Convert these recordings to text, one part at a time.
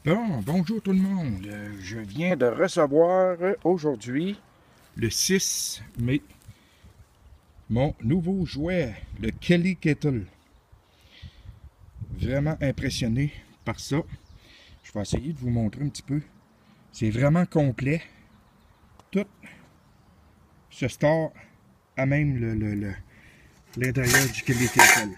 Bon, bonjour tout le monde. Je viens de recevoir aujourd'hui, le 6 mai, mon nouveau jouet, le Kelly Kettle. Vraiment impressionné par ça. Je vais essayer de vous montrer un petit peu. C'est vraiment complet. Tout se store à même l'intérieur du Kelly Kettle.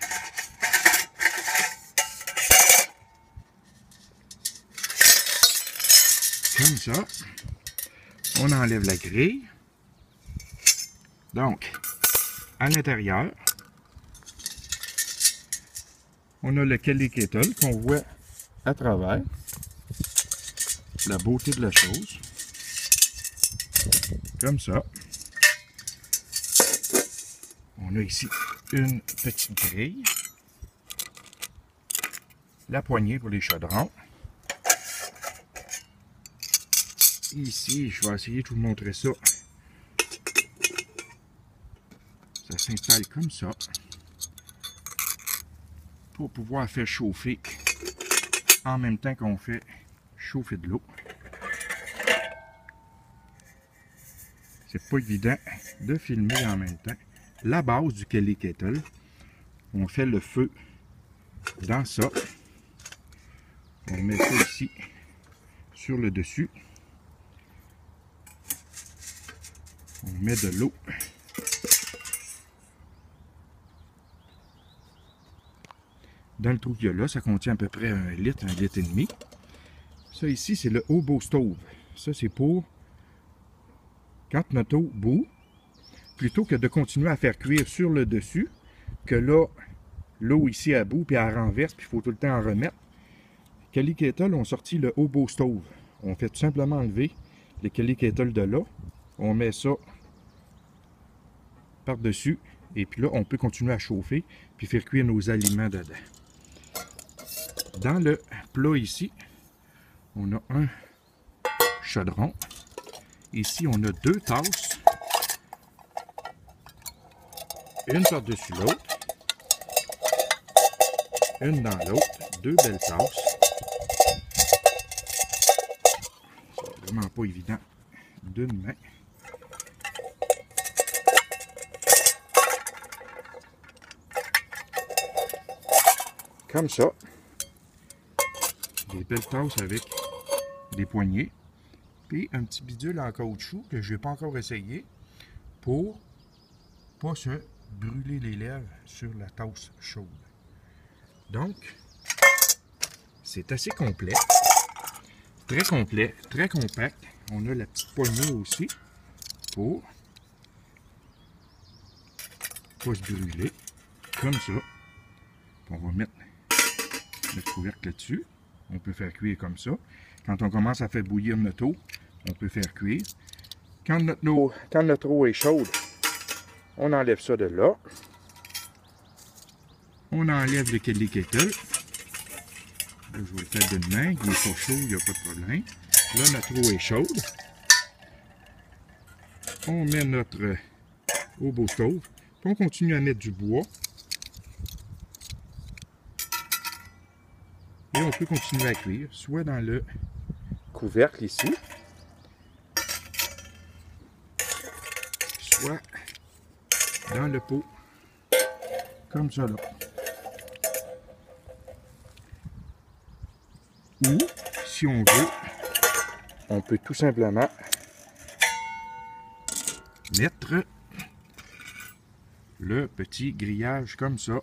Comme ça. On enlève la grille. Donc, à l'intérieur, on a le Kelly Kettle qu'on voit à travers. La beauté de la chose. Comme ça. On a ici une petite grille. La poignée pour les chaudrons. Ici, je vais essayer de vous montrer ça. Ça s'installe comme ça. Pour pouvoir faire chauffer en même temps qu'on fait chauffer de l'eau. C'est pas évident de filmer en même temps. La base du Kelly Kettle. On fait le feu dans ça. On met ça ici sur le dessus. On met de l'eau. Dans le trou qu'il y a là, ça contient à peu près 1 litre et demi. Ça ici, c'est le hobo stove. Ça, c'est pour quand notre eau bout, plutôt que de continuer à faire cuire sur le dessus, que là, l'eau ici à bout, puis elle renverse, puis il faut tout le temps en remettre. Kelly Kettle ont sorti le hobo stove. On fait tout simplement enlever les Kelly Kettle de là. On met ça par-dessus. Et puis là, on peut continuer à chauffer, puis faire cuire nos aliments dedans. Dans le plat ici, on a un chaudron. Ici, on a 2 tasses. Une par-dessus l'autre. Une dans l'autre. 2 belles tasses. C'est vraiment pas évident d'une main. Comme ça. Des belles tasses avec des poignées. Puis un petit bidule en caoutchouc que je n'ai pas encore essayé pour ne pas se brûler les lèvres sur la tasse chaude. Donc, c'est assez complet. Très complet, très compact. On a la petite poignée aussi pour ne pas se brûler. Comme ça. On va mettre notre couvercle là-dessus. On peut faire cuire comme ça. Quand on commence à faire bouillir notre eau, on peut faire cuire. Quand notre eau est chaude, on enlève ça de là. On enlève le Kelly Kettle. Là, je vais le faire d'une main. Il n'est pas chaud, il n'y a pas de problème. Là, notre eau est chaude. On met notre hobo stove. Puis on continue à mettre du bois. Et on peut continuer à cuire, soit dans le couvercle ici, soit dans le pot, comme ça là. Ou, si on veut, on peut tout simplement mettre le petit grillage comme ça,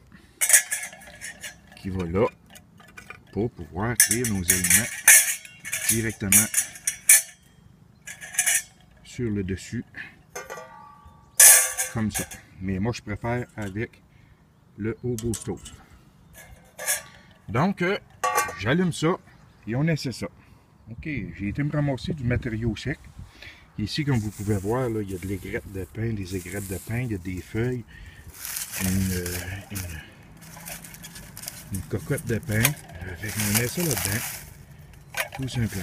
qui va là, pour pouvoir cuire nos aliments directement sur le dessus, comme ça. Mais moi, je préfère avec le hobo stove. Donc, j'allume ça et on essaie ça. Ok, j'ai été me ramasser du matériau sec. Ici, comme vous pouvez voir, là, il y a de l'aigrettes de pain, des aigrettes de pain, il y a des feuilles, une cocotte de pain. On met ça là-dedans, tout simplement.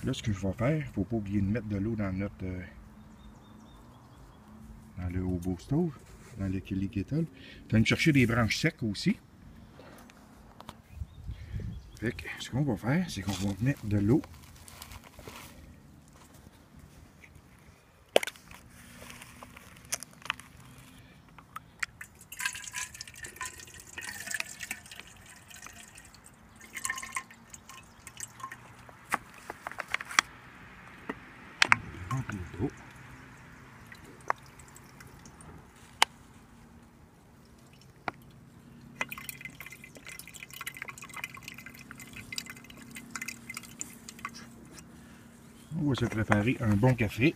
Là, ce que je vais faire, il ne faut pas oublier de mettre de l'eau dans notre dans le hobo stove, dans le Kelly Kettle. Je vais me chercher des branches secs aussi. Fait que ce qu'on va faire, c'est qu'on va mettre de l'eau. Remplir d'eau. On va se préparer un bon café.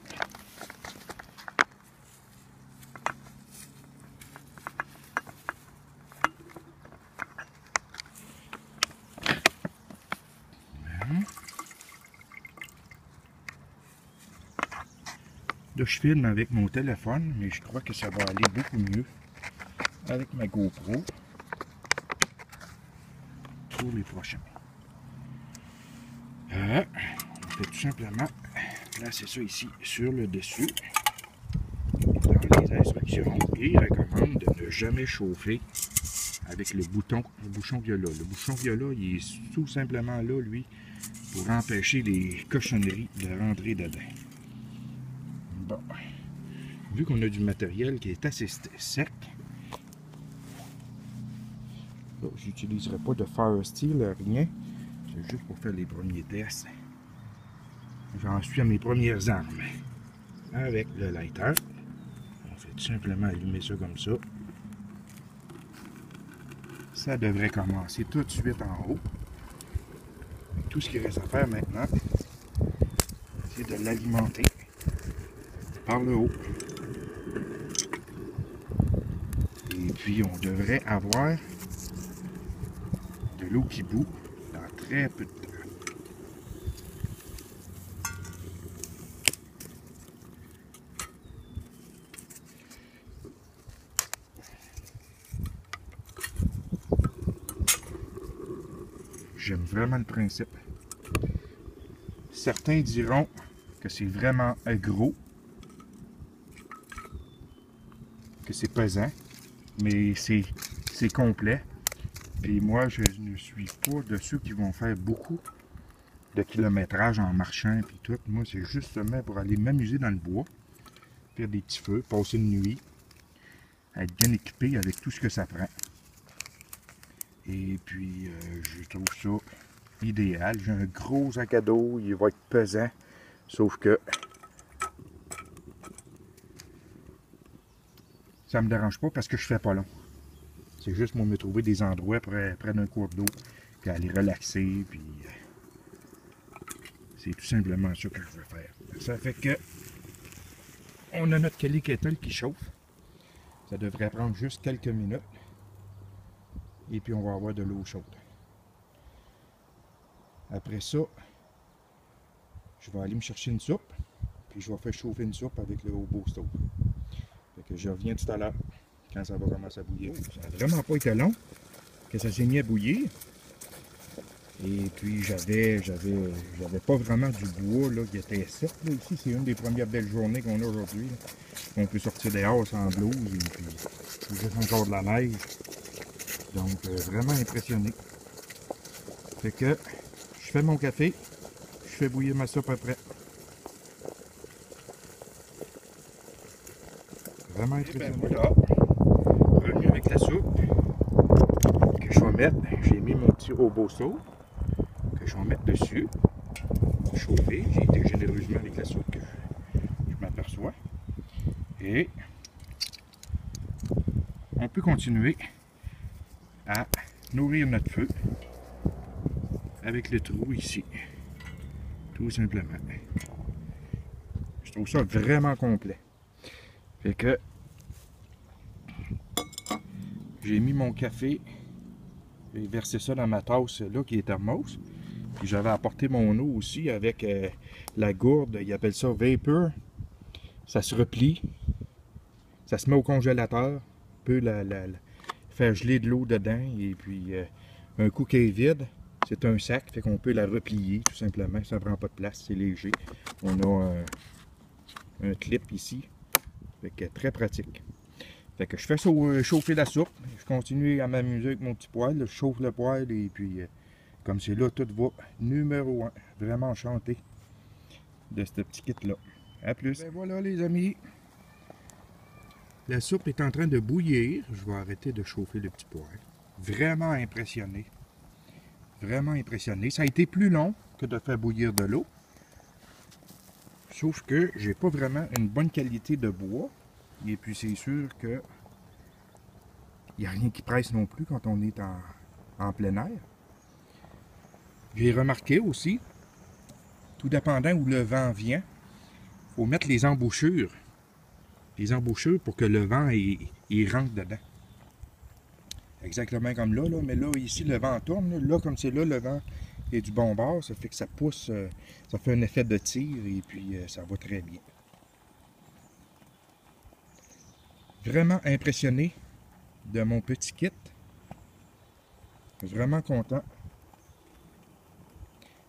Là, je filme avec mon téléphone, mais je crois que ça va aller beaucoup mieux avec ma GoPro pour les prochains. On fait tout simplement placer ça ici sur le dessus. Dans les instructions, il recommande de ne jamais chauffer avec le bouchon qu'il y a là. Le bouchon qu'il y a là, il est tout simplement là, lui, pour empêcher les cochonneries de rentrer dedans. Bon, vu qu'on a du matériel qui est assez sec, je n'utiliserai pas de Fire Steel, rien. C'est juste pour faire les premiers tests. J'en suis à mes premières armes. Avec le lighter, on fait tout simplement allumer ça comme ça. Ça devrait commencer tout de suite en haut. Tout ce qu'il reste à faire maintenant, c'est de l'alimenter par le haut. Et puis on devrait avoir de l'eau qui bout dans très peu de temps. J'aime vraiment le principe. Certains diront que c'est vraiment gros, que c'est pesant, mais c'est complet. Et moi, je ne suis pas de ceux qui vont faire beaucoup de kilométrage en marchant et tout. Moi, c'est justement pour aller m'amuser dans le bois, faire des petits feux, passer une nuit, être bien équipé avec tout ce que ça prend. Et puis, je trouve ça idéal. J'ai un gros sac à dos, il va être pesant, sauf que ça me dérange pas parce que je fais pas long. C'est juste pour me trouver des endroits près d'un cours d'eau, puis aller relaxer, puis c'est tout simplement ça que je veux faire. Ça fait que on a notre Kelly Kettle qui chauffe. Ça devrait prendre juste quelques minutes. Et puis on va avoir de l'eau chaude. Après ça, je vais aller me chercher une soupe. Puis je vais faire chauffer une soupe avec le Hobo Stove. Fait que je reviens tout à l'heure quand ça va commencer à bouillir. Ça n'a vraiment pas été long que ça s'est mis à bouillir. Et puis j'avais pas vraiment du bois là, qui était sec. Là. Ici, c'est une des premières belles journées qu'on a aujourd'hui. On peut sortir dehors sans blouse et puis il reste encore de la neige. Donc vraiment impressionné. Fait que je fais mon café, je fais bouillir ma soupe après. Vraiment impressionné. Et ben voilà, revenu avec la soupe que je vais mettre. J'ai mis mon petit Hobo Stove que je vais mettre dessus, chauffer. J'ai été généreusement avec la soupe que je m'aperçois. Et on peut continuer à nourrir notre feu avec le trou ici, tout simplement. Je trouve ça vraiment complet. Fait que j'ai mis mon café et versé ça dans ma tasse là qui est thermos. Puis j'avais apporté mon eau aussi avec la gourde, ils appellent ça vapor. Ça se replie, ça se met au congélateur, on peut faire geler de l'eau dedans et puis un coup qu'elle est vide, c'est un sac, fait qu'on peut la replier tout simplement, ça ne prend pas de place, c'est léger. On a un clip ici, fait que très pratique. Fait que je fais chauffer la soupe, je continue à m'amuser avec mon petit poêle, je chauffe le poêle et puis Comme c'est là, tout va numéro 1. Vraiment enchanté de ce petit kit-là. À plus. Ben voilà les amis. La soupe est en train de bouillir. Je vais arrêter de chauffer le petit poêle. Vraiment impressionné. Vraiment impressionné. Ça a été plus long que de faire bouillir de l'eau. Sauf que j'ai pas vraiment une bonne qualité de bois. Et puis c'est sûr que il n'y a rien qui presse non plus quand on est en plein air. J'ai remarqué aussi, tout dépendant où le vent vient, il faut mettre les embouchures. Les embouchures pour que le vent il rentre dedans. Exactement comme là, mais là, ici, le vent tourne. Là, comme c'est là, le vent est du bon bord. Ça fait que ça pousse, ça fait un effet de tir et puis ça va très bien. Vraiment impressionné de mon petit kit. Vraiment content.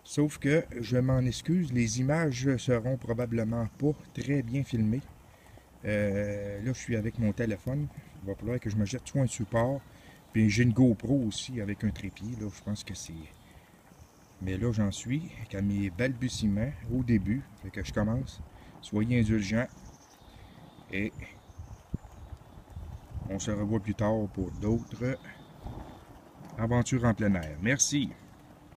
Sauf que, je m'en excuse, les images seront probablement pas très bien filmées. Là, je suis avec mon téléphone. Il va falloir que je me jette soit un support. Puis j'ai une GoPro aussi avec un trépied. Là, je pense que c'est... Mais là, j'en suis qu'à mes balbutiements au début. Fait que je commence. Soyez indulgents. Et on se revoit plus tard pour d'autres aventures en plein air. Merci.